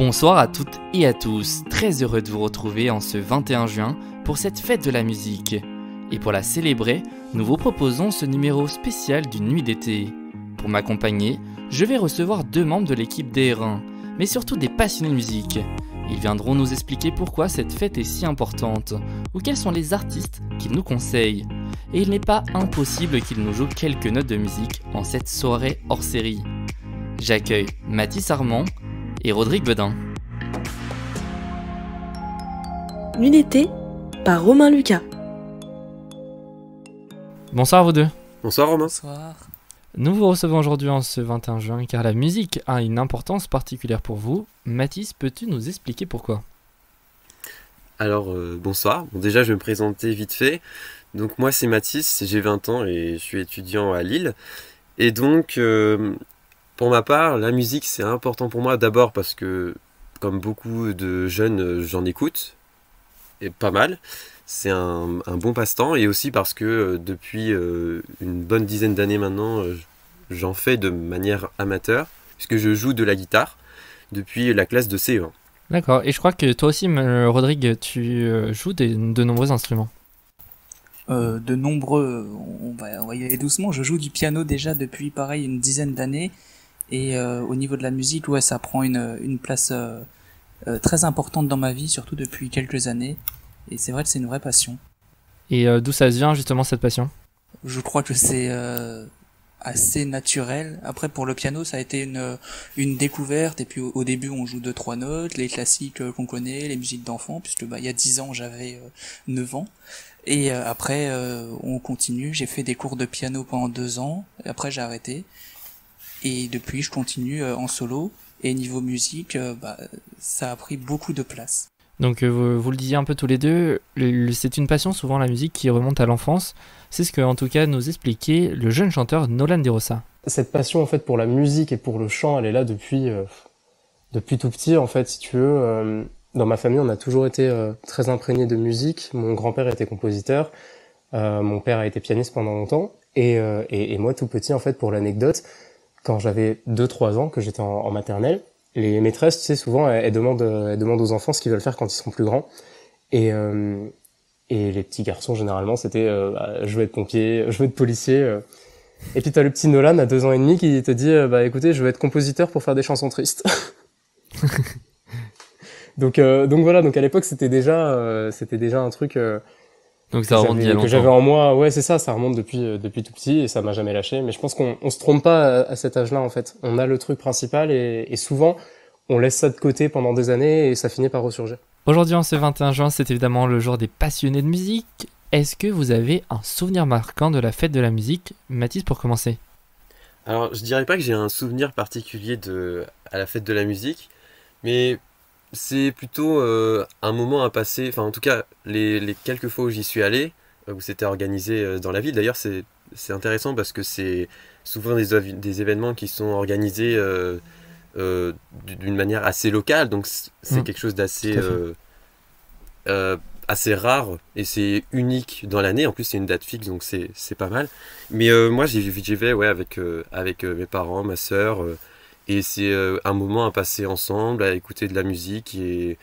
Bonsoir à toutes et à tous, très heureux de vous retrouver en ce 21 juin pour cette fête de la musique. Et pour la célébrer, nous vous proposons ce numéro spécial d'une nuit d'été. Pour m'accompagner, je vais recevoir 2 membres de l'équipe DR1, mais surtout des passionnés de musique. Ils viendront nous expliquer pourquoi cette fête est si importante, ou quels sont les artistes qu'ils nous conseillent. Et il n'est pas impossible qu'ils nous jouent quelques notes de musique en cette soirée hors série. J'accueille Mathis Armand et Rodrigue Bedin. Nuit d'été par Romain Lucas. Bonsoir à vous deux. Bonsoir Romain. Bonsoir. Nous vous recevons aujourd'hui en ce 21 juin car la musique a une importance particulière pour vous. Mathis, peux-tu nous expliquer pourquoi ? Alors bonsoir, déjà je vais me présenter vite fait. Donc moi c'est Mathis, j'ai 20 ans et je suis étudiant à Lille. Et donc pour ma part, la musique c'est important pour moi d'abord parce que comme beaucoup de jeunes j'en écoute, et pas mal. C'est un bon passe-temps et aussi parce que depuis une bonne dizaine d'années maintenant, j'en fais de manière amateur, puisque je joue de la guitare depuis la classe de CE1. D'accord, et je crois que toi aussi, Rodrigue, tu joues de nombreux instruments. De nombreux, on va y aller doucement. Je joue du piano déjà depuis pareil une dizaine d'années et au niveau de la musique, ouais, ça prend une place très importante dans ma vie, surtout depuis quelques années. Et c'est vrai que c'est une vraie passion. Et d'où ça vient justement cette passion ? Je crois que c'est assez naturel. Après pour le piano ça a été une découverte et puis au début on joue 2-3 notes, les classiques qu'on connaît, les musiques d'enfants, puisque il y a 10 ans j'avais 9 ans. Et après on continue, j'ai fait des cours de piano pendant 2 ans, après j'ai arrêté. Et depuis je continue en solo et niveau musique ça a pris beaucoup de place. Donc vous le disiez un peu tous les deux, c'est une passion souvent la musique qui remonte à l'enfance. C'est ce que en tout cas nous expliquait le jeune chanteur Nolan De Rosa. Cette passion en fait pour la musique et pour le chant, elle est là depuis tout petit en fait si tu veux. Dans ma famille on a toujours été très imprégné de musique. Mon grand-père était compositeur, mon père a été pianiste pendant longtemps et moi tout petit en fait pour l'anecdote, quand j'avais 2-3 ans, que j'étais en maternelle, les maîtresses, tu sais, souvent, elles demandent aux enfants ce qu'ils veulent faire quand ils seront plus grands. Et les petits garçons, généralement, c'était je veux être pompier, je veux être policier. Et puis t'as le petit Nolan à 2 ans et demi qui te dit écoutez, je veux être compositeur pour faire des chansons tristes. donc voilà, donc à l'époque c'était déjà un truc donc ça remonte il y a longtemps. Que j'avais en moi. Ouais, c'est ça remonte depuis tout petit et ça m'a jamais lâché. Mais je pense qu'on se trompe pas à cet âge-là en fait. On a le truc principal et souvent on laisse ça de côté pendant des années et ça finit par ressurgir. Aujourd'hui, en ce 21 juin, c'est évidemment le jour des passionnés de musique. Est-ce que vous avez un souvenir marquant de la fête de la musique ? Mathis, pour commencer. Alors je dirais pas que j'ai un souvenir particulier à la fête de la musique, mais c'est plutôt un moment à passer, enfin en tout cas les quelques fois où j'y suis allé, où c'était organisé dans la ville. D'ailleurs c'est intéressant parce que c'est souvent des événements qui sont organisés d'une manière assez locale, donc c'est quelque chose d'assez assez rare et c'est unique dans l'année. En plus c'est une date fixe donc c'est pas mal. Mais moi j'y vais avec mes parents, ma sœur. Et c'est un moment à passer ensemble, à écouter de la musique. Et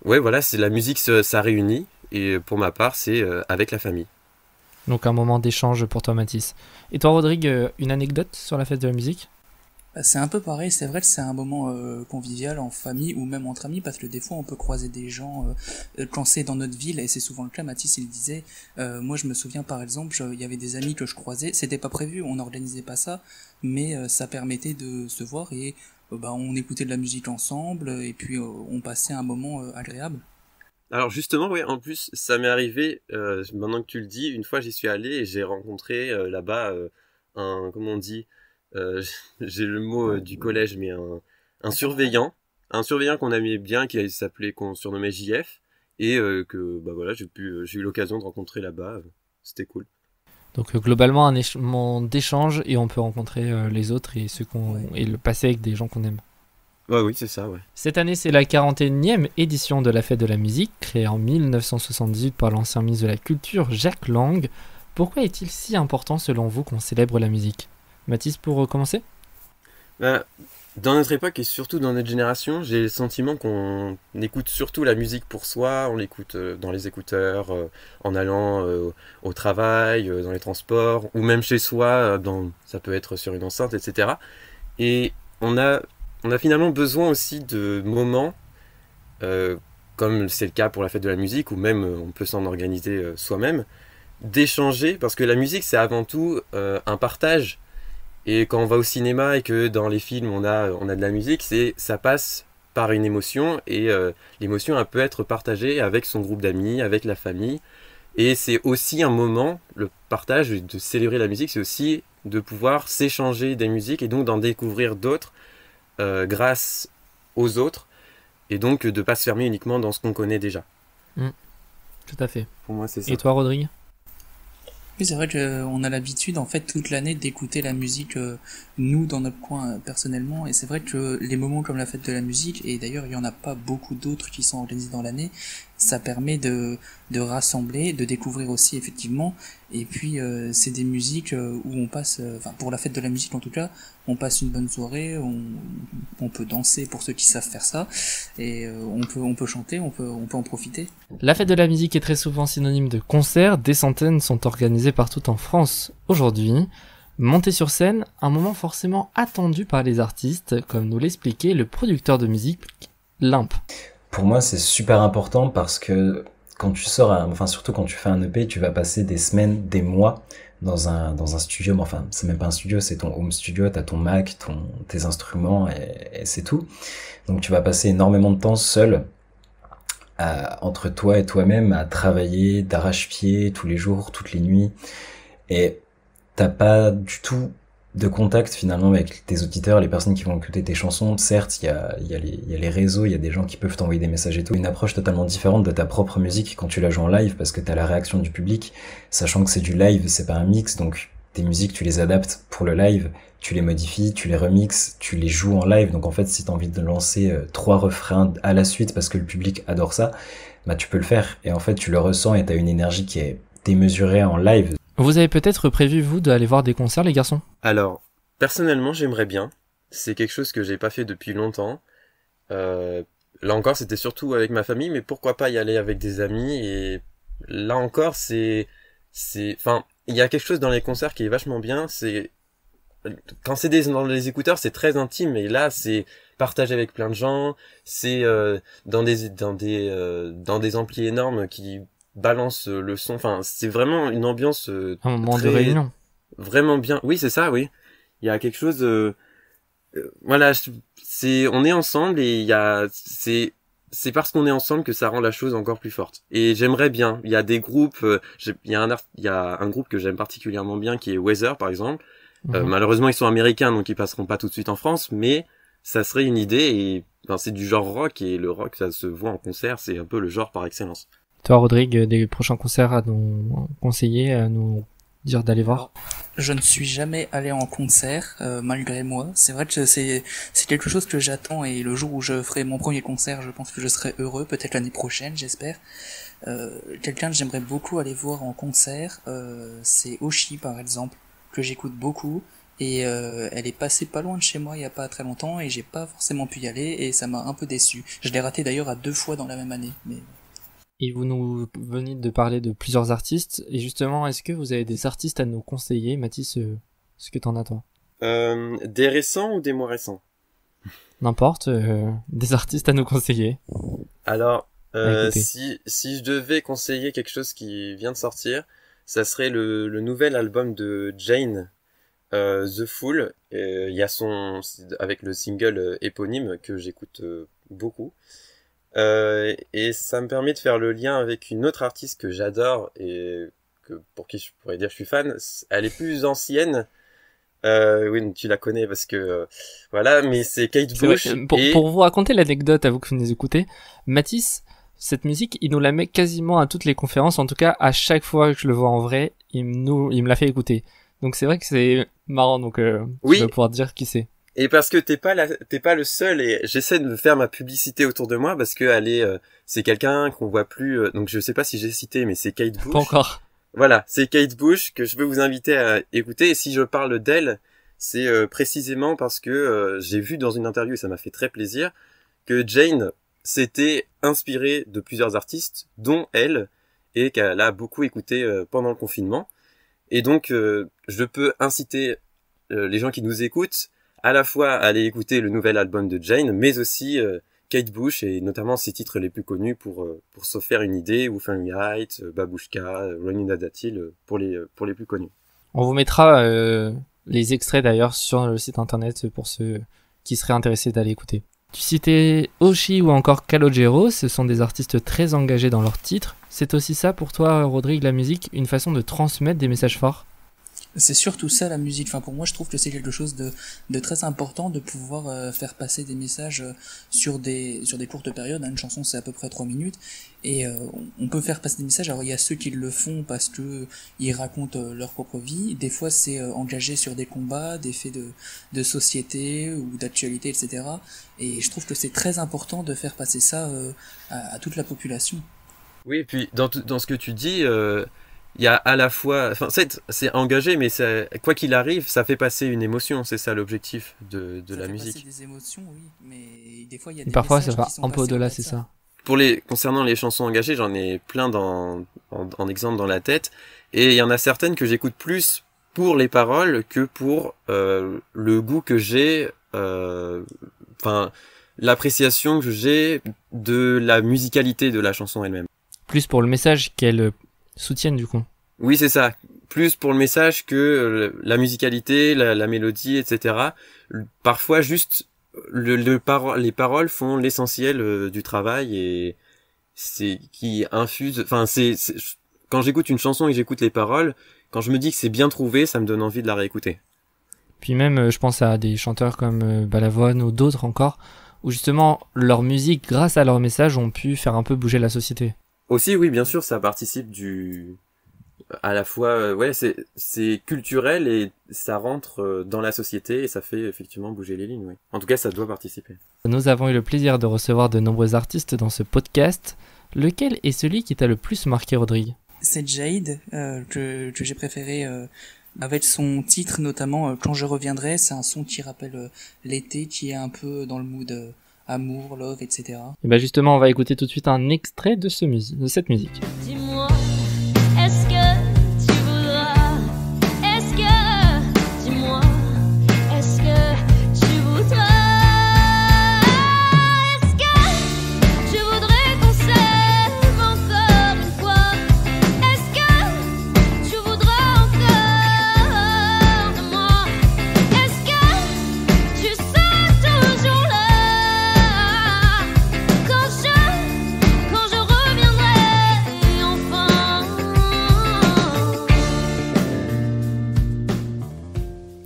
ouais, voilà, c'est la musique, ça réunit. Et pour ma part, c'est avec la famille. Donc un moment d'échange pour toi, Mathis. Et toi, Rodrigue, une anecdote sur la fête de la musique ? C'est un peu pareil, c'est vrai que c'est un moment convivial en famille ou même entre amis, parce que des fois on peut croiser des gens quand c'est dans notre ville, et c'est souvent le cas. Mathis il disait, moi je me souviens par exemple, il y avait des amis que je croisais, c'était pas prévu, on n'organisait pas ça, mais ça permettait de se voir et on écoutait de la musique ensemble et puis on passait un moment agréable. Alors justement, oui, en plus ça m'est arrivé, maintenant que tu le dis, une fois j'y suis allé et j'ai rencontré là-bas comment on dit, j'ai le mot du collège, mais un surveillant qu'on aimait bien, qu'on surnommait JF, et que voilà, j'ai eu l'occasion de rencontrer là-bas, c'était cool. Donc globalement un moment d'échange et on peut rencontrer les autres et et le passer avec des gens qu'on aime. Ouais, oui, c'est ça, ouais. Cette année, c'est la 41e édition de la fête de la musique, créée en 1978 par l'ancien ministre de la Culture, Jacques Lang. Pourquoi est-il si important selon vous qu'on célèbre la musique ? Mathis, pour commencer ? dans notre époque et surtout dans notre génération, j'ai le sentiment qu'on écoute surtout la musique pour soi, on l'écoute dans les écouteurs, en allant au travail, dans les transports, ou même chez soi, ça peut être sur une enceinte, etc. Et on a finalement besoin aussi de moments, comme c'est le cas pour la fête de la musique, ou même on peut s'en organiser soi-même, d'échanger, parce que la musique c'est avant tout un partage. Et quand on va au cinéma et que dans les films on a de la musique, ça passe par une émotion et l'émotion elle peut être partagée avec son groupe d'amis, avec la famille. Et c'est aussi un moment, le partage, de célébrer la musique, c'est aussi de pouvoir s'échanger des musiques et donc d'en découvrir d'autres grâce aux autres et donc de ne pas se fermer uniquement dans ce qu'on connaît déjà. Tout à fait. Pour moi c'est ça. Et toi Rodrigue? Oui, c'est vrai qu'on a l'habitude, en fait, toute l'année d'écouter la musique, nous, dans notre coin, personnellement. Et c'est vrai que les moments comme la fête de la musique, et d'ailleurs, il y en a pas beaucoup d'autres qui sont organisés dans l'année, ça permet de rassembler, de découvrir aussi, effectivement. Et puis, c'est des musiques où on passe, enfin, pour la fête de la musique, en tout cas, on passe une bonne soirée, on peut danser pour ceux qui savent faire ça, et on peut chanter, on peut en profiter. La fête de la musique est très souvent synonyme de concert, des centaines sont organisés partout en France aujourd'hui. Monter sur scène, un moment forcément attendu par les artistes, comme nous l'expliquait le producteur de musique, Limp. Pour moi, c'est super important parce que quand tu sors, enfin surtout quand tu fais un EP, tu vas passer des semaines, des mois dans un studio, mais enfin c'est même pas un studio, c'est ton home studio, t'as ton Mac, tes instruments et c'est tout. Donc tu vas passer énormément de temps seul entre toi et toi-même à travailler d'arrache-pied tous les jours, toutes les nuits, et t'as pas du tout de contact finalement avec tes auditeurs, les personnes qui vont écouter tes chansons. Certes, il y a les réseaux, il y a des gens qui peuvent t'envoyer des messages et tout. Une approche totalement différente de ta propre musique quand tu la joues en live, parce que t'as la réaction du public, sachant que c'est du live, c'est pas un mix, donc tes musiques tu les adaptes pour le live, tu les modifies, tu les remixes, tu les joues en live. Donc en fait, si t'as envie de lancer 3 refrains à la suite parce que le public adore ça, bah tu peux le faire. Et en fait, tu le ressens et t'as une énergie qui est démesurée en live. Vous avez peut-être prévu, vous, d'aller voir des concerts, les garçons? Alors, personnellement, j'aimerais bien. C'est quelque chose que j'ai pas fait depuis longtemps. Là encore, c'était surtout avec ma famille, mais pourquoi pas y aller avec des amis. Et là encore, enfin, il y a quelque chose dans les concerts qui est vachement bien. Quand c'est dans les écouteurs, c'est très intime. Et là, c'est partagé avec plein de gens. C'est dans des amplis énormes qui balance le son, enfin c'est vraiment une ambiance un moment de réunion vraiment bien. Oui, c'est ça, oui, il y a quelque chose voilà, on est ensemble et c'est parce qu'on est ensemble que ça rend la chose encore plus forte. Et j'aimerais bien, il y a des groupes, il y a un groupe que j'aime particulièrement bien qui est Weather par exemple. Malheureusement ils sont américains donc ils passeront pas tout de suite en France, mais ça serait une idée. Et enfin, c'est du genre rock, et le rock ça se voit en concert, c'est un peu le genre par excellence. Toi, Rodrigue, des prochains concerts à nous conseiller, à nous dire d'aller voir? Je ne suis jamais allé en concert, malgré moi. C'est vrai que c'est quelque chose que j'attends, et le jour où je ferai mon premier concert, je pense que je serai heureux, peut-être l'année prochaine, j'espère. Quelqu'un que j'aimerais beaucoup aller voir en concert, c'est Oshi, par exemple, que j'écoute beaucoup. Et elle est passée pas loin de chez moi il y a pas très longtemps, et j'ai pas forcément pu y aller, et ça m'a un peu déçu. Je l'ai raté d'ailleurs à 2 fois dans la même année, mais... Et vous nous venez de parler de plusieurs artistes, et justement, est-ce que vous avez des artistes à nous conseiller? Mathis, ce que t'en as, toi? Des récents ou des moins récents? N'importe, des artistes à nous conseiller. Alors, si je devais conseiller quelque chose qui vient de sortir, ça serait le nouvel album de Jane, The Fool. Il y a avec le single éponyme que j'écoute beaucoup. Et ça me permet de faire le lien avec une autre artiste que j'adore et pour qui je pourrais dire que je suis fan. Elle est plus ancienne. Oui, tu la connais parce que voilà, mais c'est Kate Bush. Pour vous raconter l'anecdote, à vous qui nous écoutez, Mathis, cette musique, il nous la met quasiment à toutes les conférences. En tout cas, à chaque fois que je le vois en vrai, il me l'a fait écouter. Donc c'est vrai que c'est marrant. Donc oui. Tu vas pouvoir dire qui c'est. Et parce que t'es pas le seul, et j'essaie de faire ma publicité autour de moi parce que c'est quelqu'un qu'on voit plus, donc je sais pas si j'ai cité, mais c'est Kate Bush. Pas encore. Voilà, c'est Kate Bush que je veux vous inviter à écouter, et si je parle d'elle, c'est précisément parce que j'ai vu dans une interview, et ça m'a fait très plaisir, que Jane s'était inspirée de plusieurs artistes, dont elle, et qu'elle a beaucoup écouté pendant le confinement. Et donc, je peux inciter les gens qui nous écoutent à la fois à aller écouter le nouvel album de Jane, mais aussi Kate Bush, et notamment ses titres les plus connus pour se faire une idée, Wuthering Heights, Babushka, Running Datil, pour les plus connus. On vous mettra les extraits d'ailleurs sur le site internet pour ceux qui seraient intéressés d'aller écouter. Tu citais Oshi ou encore Calogero, ce sont des artistes très engagés dans leurs titres. C'est aussi ça pour toi, Rodrigue, la musique, une façon de transmettre des messages forts? C'est surtout ça la musique. Enfin, pour moi, je trouve que c'est quelque chose de très important de pouvoir faire passer des messages sur des courtes périodes. Une chanson, c'est à peu près 3 minutes. Et on peut faire passer des messages. Alors, il y a ceux qui le font parce que ils racontent leur propre vie. Des fois, c'est engagé sur des combats, des faits de société ou d'actualité, etc. Et je trouve que c'est très important de faire passer ça à toute la population. Oui, et puis dans ce que tu dis, il y a à la fois, enfin c'est engagé, mais quoi qu'il arrive, ça fait passer une émotion. C'est ça l'objectif de la musique. Ça fait passer des émotions, oui, mais des fois il y a des parfois ça messages va qui sont un peu passés au-delà, au-delà de c'est ça. Concernant les chansons engagées, j'en ai plein en exemple dans la tête, et il y en a certaines que j'écoute plus pour les paroles que pour le goût que j'ai, enfin l'appréciation que j'ai de la musicalité de la chanson elle-même. Plus pour le message qu'elles soutiennent du coup. Oui, c'est ça. Plus pour le message que la musicalité, la mélodie, etc. Parfois, juste les paroles font l'essentiel du travail, et c'est qui infuse. Enfin, quand j'écoute une chanson et que j'écoute les paroles, quand je me dis que c'est bien trouvé, ça me donne envie de la réécouter. Puis même, je pense à des chanteurs comme Balavoine ou d'autres encore, où justement leur musique, grâce à leur message, ont pu faire un peu bouger la société. Aussi, oui, bien sûr, ça participe à la fois, ouais, c'est culturel et ça rentre dans la société et ça fait effectivement bouger les lignes, oui. En tout cas, ça doit participer. Nous avons eu le plaisir de recevoir de nombreux artistes dans ce podcast. Lequel est celui qui t'a le plus marqué, Rodrigue? C'est Jade que j'ai préféré avec son titre notamment Quand je reviendrai. C'est un son qui rappelle l'été, qui est un peu dans le mood amour, love, etc. Et bah justement, on va écouter tout de suite un extrait de cette musique. Dis-moi, est-ce que tu voudras? Est-ce que, dis-moi, est-ce que tu voudras? Est-ce que tu voudrais qu'on s'aime encore une fois? Est-ce que tu voudras encore de moi? Est-ce que tu seras toujours là? Quand je reviendrai enfin.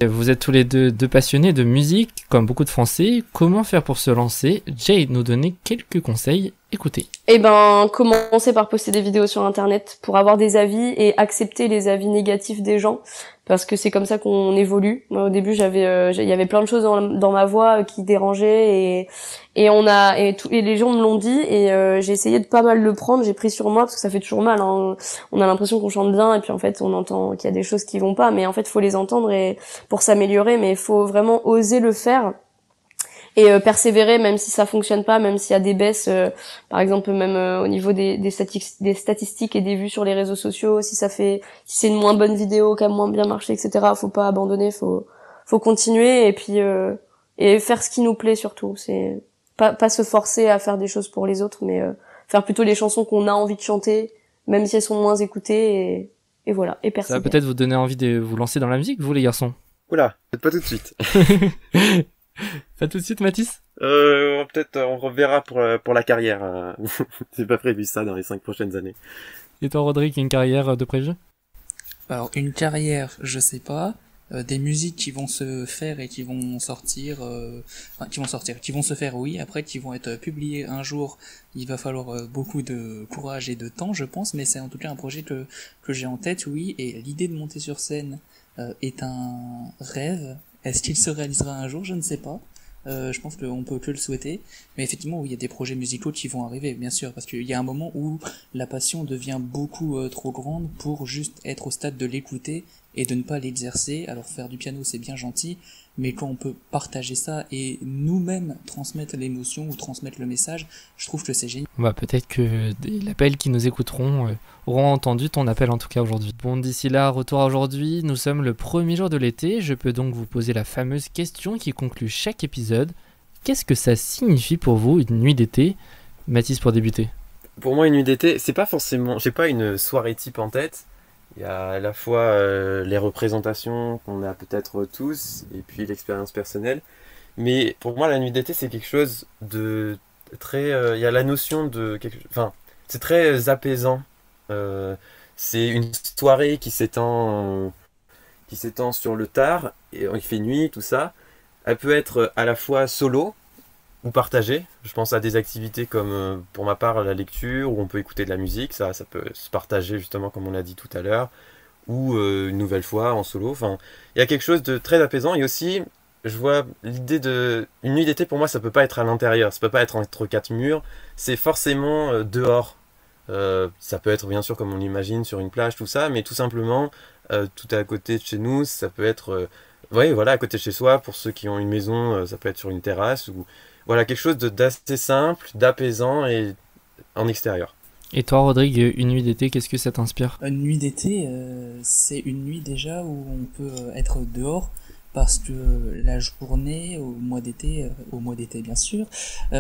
Vous êtes tous les deux passionnés de musique, comme beaucoup de Français. Comment faire pour se lancer? Jade nous donnait quelques conseils. Écoutez. Eh ben, commencer par poster des vidéos sur Internet pour avoir des avis et accepter les avis négatifs des gens, parce que c'est comme ça qu'on évolue. Moi, au début, il y avait plein de choses dans ma voix qui dérangeaient et les gens me l'ont dit et j'ai essayé de pas mal le prendre. J'ai pris sur moi parce que ça fait toujours mal, hein. On a l'impression qu'on chante bien et puis en fait, on entend qu'il y a des choses qui vont pas, mais en fait, faut les entendre et pour s'améliorer, mais il faut vraiment oser le faire. Et persévérer même si ça fonctionne pas, même s'il y a des baisses, par exemple même au niveau des statistiques et des vues sur les réseaux sociaux, si c'est une moins bonne vidéo qui a moins bien marché, etc. Faut pas abandonner, faut continuer et puis et faire ce qui nous plaît surtout. C'est pas se forcer à faire des choses pour les autres, mais faire plutôt les chansons qu'on a envie de chanter, même si elles sont moins écoutées et voilà, et Ça persévérer. va peut-être vous donner envie de vous lancer dans la musique, vous les garçons. Oula, peut-être pas tout de suite. Pas tout de suite, Mathis? Peut-être on reverra pour la carrière. C'est pas prévu ça dans les 5 prochaines années. Et toi, Rodrigue, une carrière de prévu? Alors une carrière, je sais pas. Des musiques qui vont se faire et qui vont sortir, qui vont se faire, oui, après qui vont être publiées un jour. Il va falloir beaucoup de courage et de temps, je pense, mais c'est en tout cas un projet que j'ai en tête, oui. Et l'idée de monter sur scène est un rêve. Est-ce qu'il se réalisera un jour? Je ne sais pas. Je pense qu'on peut que le souhaiter. Mais effectivement, oui, il y a des projets musicaux qui vont arriver, bien sûr, parce qu'il y a un moment où la passion devient beaucoup trop grande pour juste être au stade de l'écouter et de ne pas l'exercer. Alors faire du piano, c'est bien gentil, mais quand on peut partager ça et nous-mêmes transmettre l'émotion ou transmettre le message, je trouve que c'est génial. Bah, peut-être que des labels qui nous écouteront auront entendu ton appel en tout cas aujourd'hui. Bon, d'ici là, retour à aujourd'hui, nous sommes le premier jour de l'été, je peux donc vous poser la fameuse question qui conclut chaque épisode. Qu'est-ce que ça signifie pour vous une nuit d'été? Mathis, pour débuter. Pour moi, une nuit d'été, c'est pas forcément, j'ai pas une soirée type en tête. Il y a à la fois les représentations qu'on a peut-être tous et puis l'expérience personnelle. Mais pour moi, la nuit d'été, c'est quelque chose de très... il y a la notion de... Enfin, c'est très apaisant. C'est une soirée qui s'étend sur le tard, et il fait nuit, tout ça. Elle peut être à la fois solo ou partagée. Je pense à des activités comme, pour ma part, la lecture, où on peut écouter de la musique. Ça peut se partager, justement, comme on l'a dit tout à l'heure. Ou une nouvelle fois, en solo. Enfin, il y a quelque chose de très apaisant. Et aussi, je vois l'idée de... Une nuit d'été, pour moi, ça peut pas être à l'intérieur. Ça peut pas être entre quatre murs. C'est forcément dehors. Ça peut être, bien sûr, comme on l'imagine, sur une plage, tout ça. Mais tout simplement, tout à côté de chez nous, ça peut être... oui, voilà, à côté de chez soi. Pour ceux qui ont une maison, ça peut être sur une terrasse. Ou voilà, quelque chose d'assez simple, d'apaisant et en extérieur. Et toi, Rodrigue, une nuit d'été, qu'est-ce que ça t'inspire? Une nuit d'été, c'est une nuit déjà où on peut être dehors, parce que la journée, au mois d'été bien sûr,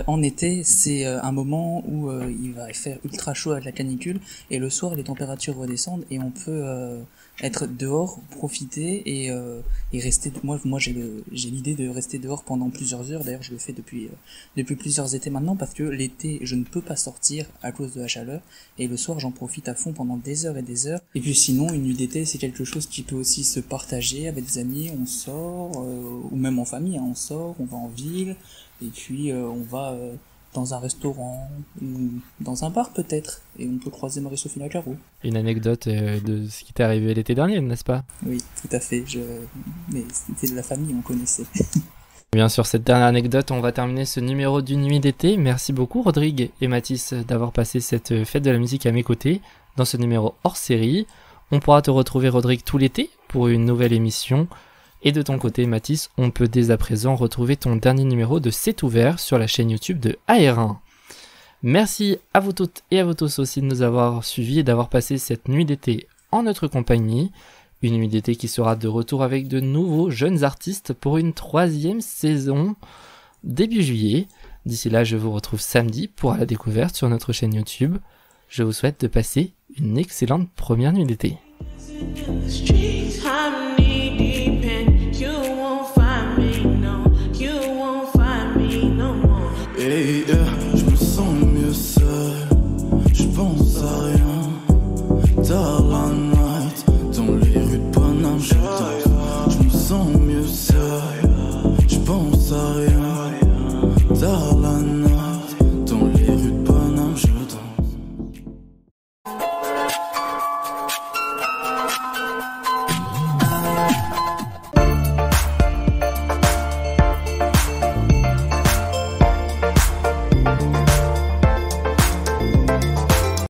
en été, c'est un moment où il va faire ultra chaud avec la canicule, et le soir, les températures redescendent, et on peut être dehors, profiter et rester. Moi j'ai l'idée de rester dehors pendant plusieurs heures. D'ailleurs, je le fais depuis plusieurs étés maintenant, parce que l'été je ne peux pas sortir à cause de la chaleur, et le soir j'en profite à fond pendant des heures et des heures. Et puis sinon, une nuit d'été, c'est quelque chose qui peut aussi se partager avec des amis. On sort, ou même en famille, hein, on sort, on va en ville, et puis on va dans un restaurant ou dans un bar peut-être, et on peut croiser Marie-Sophie Lacaro. Une anecdote de ce qui t'est arrivé l'été dernier, n'est-ce pas? Oui, tout à fait, mais c'était de la famille, on connaissait. Bien sûr, cette dernière anecdote, on va terminer ce numéro d'une nuit d'été. Merci beaucoup Rodrigue et Mathis d'avoir passé cette fête de la musique à mes côtés dans ce numéro hors série. On pourra te retrouver, Rodrigue, tout l'été pour une nouvelle émission. Et de ton côté, Mathis, on peut dès à présent retrouver ton dernier numéro de C'est ouvert sur la chaîne YouTube de AR1. Merci à vous toutes et à vous tous aussi de nous avoir suivis et d'avoir passé cette nuit d'été en notre compagnie. Une nuit d'été qui sera de retour avec de nouveaux jeunes artistes pour une 3e saison début juillet. D'ici là, je vous retrouve samedi pour la découverte sur notre chaîne YouTube. Je vous souhaite de passer une excellente première nuit d'été. I'm knee deep in